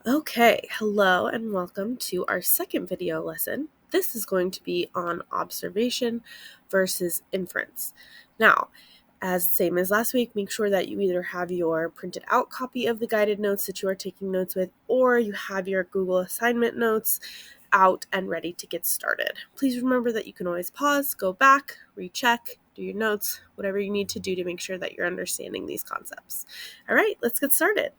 Okay, hello and welcome to our second video lesson. This is going to be on observation versus inference. Now, as same as last week, make sure that you either have your printed out copy of the guided notes that you are taking notes with, or you have your Google assignment notes out and ready to get started. Please remember that you can always pause, go back, recheck, do your notes, whatever you need to do to make sure that you're understanding these concepts. All right, let's get started.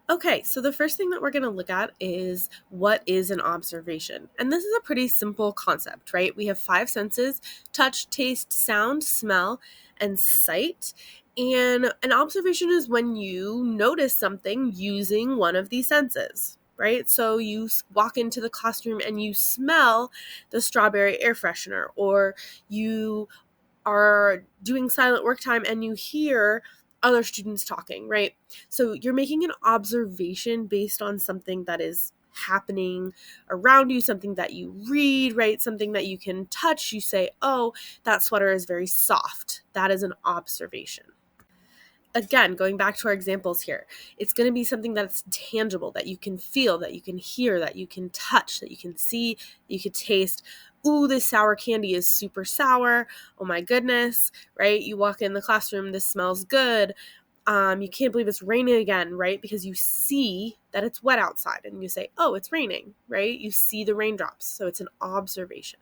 Okay, so the first thing that we're going to look at is what is an observation. And this is a pretty simple concept, right? We have five senses: touch, taste, sound, smell, and sight. And an observation is when you notice something using one of these senses, right? So you walk into the classroom and you smell the strawberry air freshener, or you are doing silent work time and you hear other students talking, right? So you're making an observation based on something that is happening around you, something that you read, right? Something that you can touch. You say, oh, that sweater is very soft. That is an observation. Again, going back to our examples here, it's going to be something that's tangible, that you can feel, that you can hear, that you can touch, that you can see, you can taste. Ooh, this sour candy is super sour. Oh my goodness, right? You walk in the classroom, this smells good. You can't believe it's raining again, right? Because you see that it's wet outside and you say, oh, it's raining, right? You see the raindrops. So it's an observation.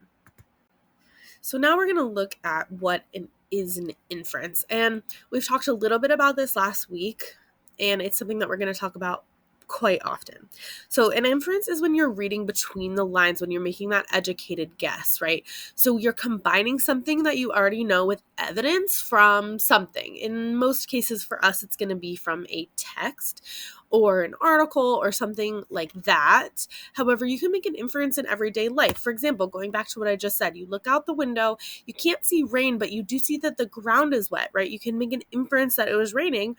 So now we're going to look at what is an inference. And we've talked a little bit about this last week, and it's something that we're going to talk about quite often. So an inference is when you're reading between the lines, when you're making that educated guess, right? So you're combining something that you already know with evidence from something. In most cases for us, it's going to be from a text or an article or something like that. However, you can make an inference in everyday life. For example, going back to what I just said, you look out the window, you can't see rain, but you do see that the ground is wet, right? You can make an inference that it was raining.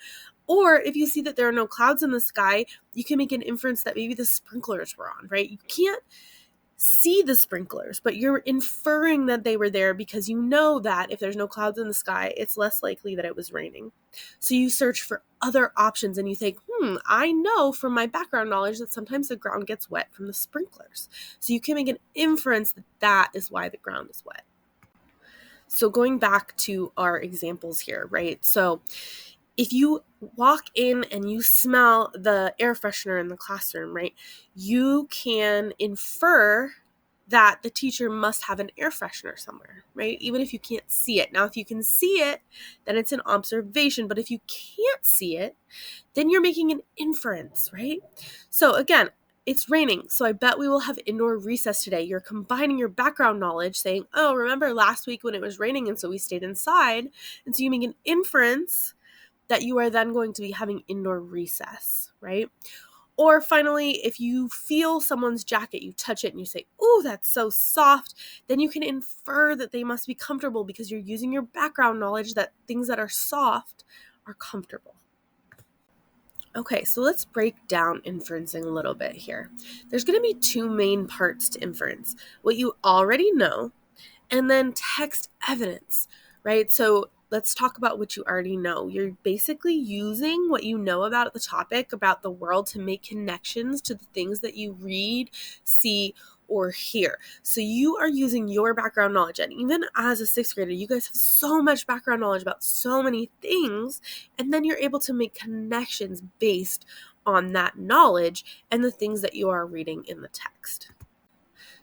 Or if you see that there are no clouds in the sky, you can make an inference that maybe the sprinklers were on, right? You can't see the sprinklers, but you're inferring that they were there because you know that if there's no clouds in the sky, it's less likely that it was raining. So you search for other options and you think, I know from my background knowledge that sometimes the ground gets wet from the sprinklers. So you can make an inference that that is why the ground is wet. So going back to our examples here, right? So if you walk in and you smell the air freshener in the classroom, right, you can infer that the teacher must have an air freshener somewhere, right? Even if you can't see it. Now, if you can see it, then it's an observation. But if you can't see it, then you're making an inference, right? So again, it's raining, so I bet we will have indoor recess today. You're combining your background knowledge saying, oh, remember last week when it was raining and so we stayed inside? And so you make an inference that you are then going to be having indoor recess, right? Or finally, if you feel someone's jacket, you touch it and you say, oh, that's so soft, then you can infer that they must be comfortable because you're using your background knowledge that things that are soft are comfortable. Okay, so let's break down inferencing a little bit here. There's going to be two main parts to inference: what you already know, and then text evidence, right? So let's talk about what you already know. You're basically using what you know about the topic, about the world, to make connections to the things that you read, see, or hear. So you are using your background knowledge. And even as a sixth grader, you guys have so much background knowledge about so many things. And then you're able to make connections based on that knowledge and the things that you are reading in the text.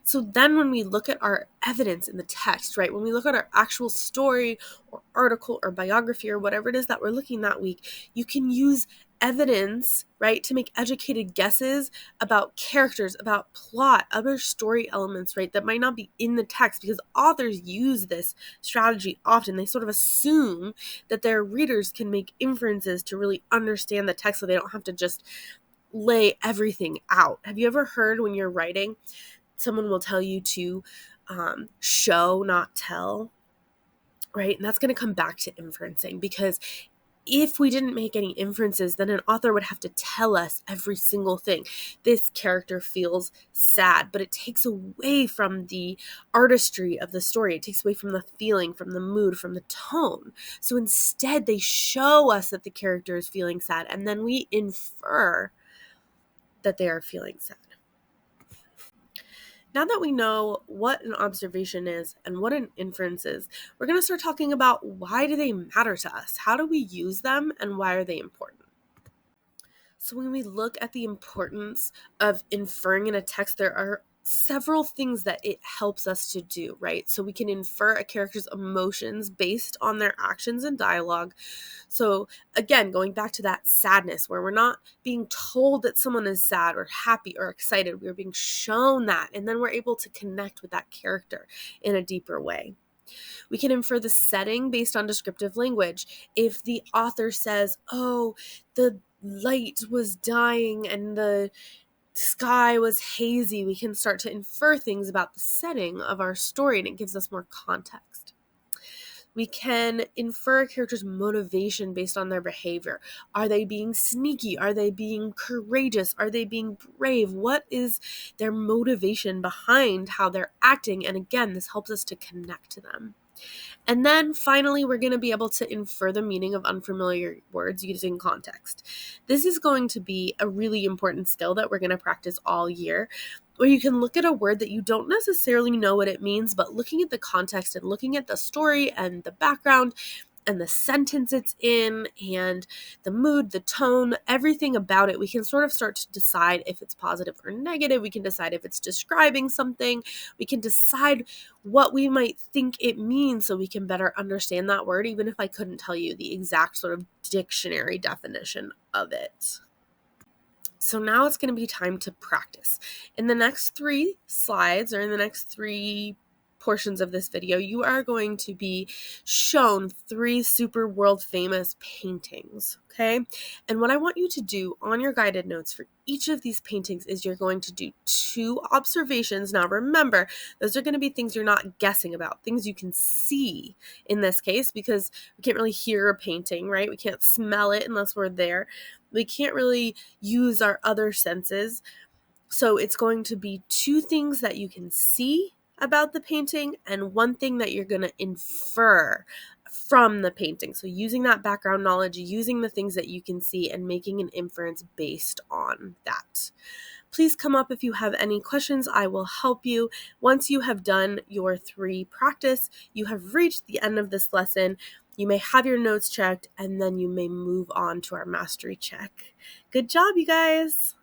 So then when we look at our evidence in the text, right, when we look at our actual story or article or biography or whatever it is that we're looking that week, you can use evidence, right, to make educated guesses about characters, about plot, other story elements, right, that might not be in the text, because authors use this strategy often. They sort of assume that their readers can make inferences to really understand the text so they don't have to just lay everything out. Have you ever heard when you're writing, someone will tell you to show, not tell, right? And that's going to come back to inferencing, because if we didn't make any inferences, then an author would have to tell us every single thing. This character feels sad, but it takes away from the artistry of the story. It takes away from the feeling, from the mood, from the tone. So instead, they show us that the character is feeling sad, and then we infer that they are feeling sad. Now that we know what an observation is and what an inference is, we're going to start talking about why do they matter to us? How do we use them and why are they important? So when we look at the importance of inferring in a text, there are several things that it helps us to do, right? So we can infer a character's emotions based on their actions and dialogue. So again, going back to that sadness where we're not being told that someone is sad or happy or excited, we're being shown that, and then we're able to connect with that character in a deeper way. We can infer the setting based on descriptive language. If the author says, oh, the light was dying and the sky was hazy, we can start to infer things about the setting of our story, and it gives us more context. We can infer a character's motivation based on their behavior. Are they being sneaky? Are they being courageous? Are they being brave? What is their motivation behind how they're acting? And again, this helps us to connect to them. And then finally, we're going to be able to infer the meaning of unfamiliar words using context. This is going to be a really important skill that we're going to practice all year, where you can look at a word that you don't necessarily know what it means, but looking at the context and looking at the story and the background and the sentence it's in and the mood, the tone, everything about it, we can sort of start to decide if it's positive or negative. We can decide if it's describing something. We can decide what we might think it means so we can better understand that word, even if I couldn't tell you the exact sort of dictionary definition of it. So now it's going to be time to practice. In the next 3 slides, or in the next 3 portions of this video, you are going to be shown 3 super world famous paintings, okay? And what I want you to do on your guided notes for each of these paintings is you're going to do 2 observations. Now remember, those are going to be things you're not guessing about, things you can see in this case, because we can't really hear a painting, right? We can't smell it unless we're there. We can't really use our other senses. So it's going to be 2 things that you can see about the painting and 1 thing that you're going to infer from the painting. So using that background knowledge, using the things that you can see and making an inference based on that. Please come up if you have any questions. I will help you. Once you have done your 3 practice, you have reached the end of this lesson. You may have your notes checked, and then you may move on to our mastery check. Good job, you guys!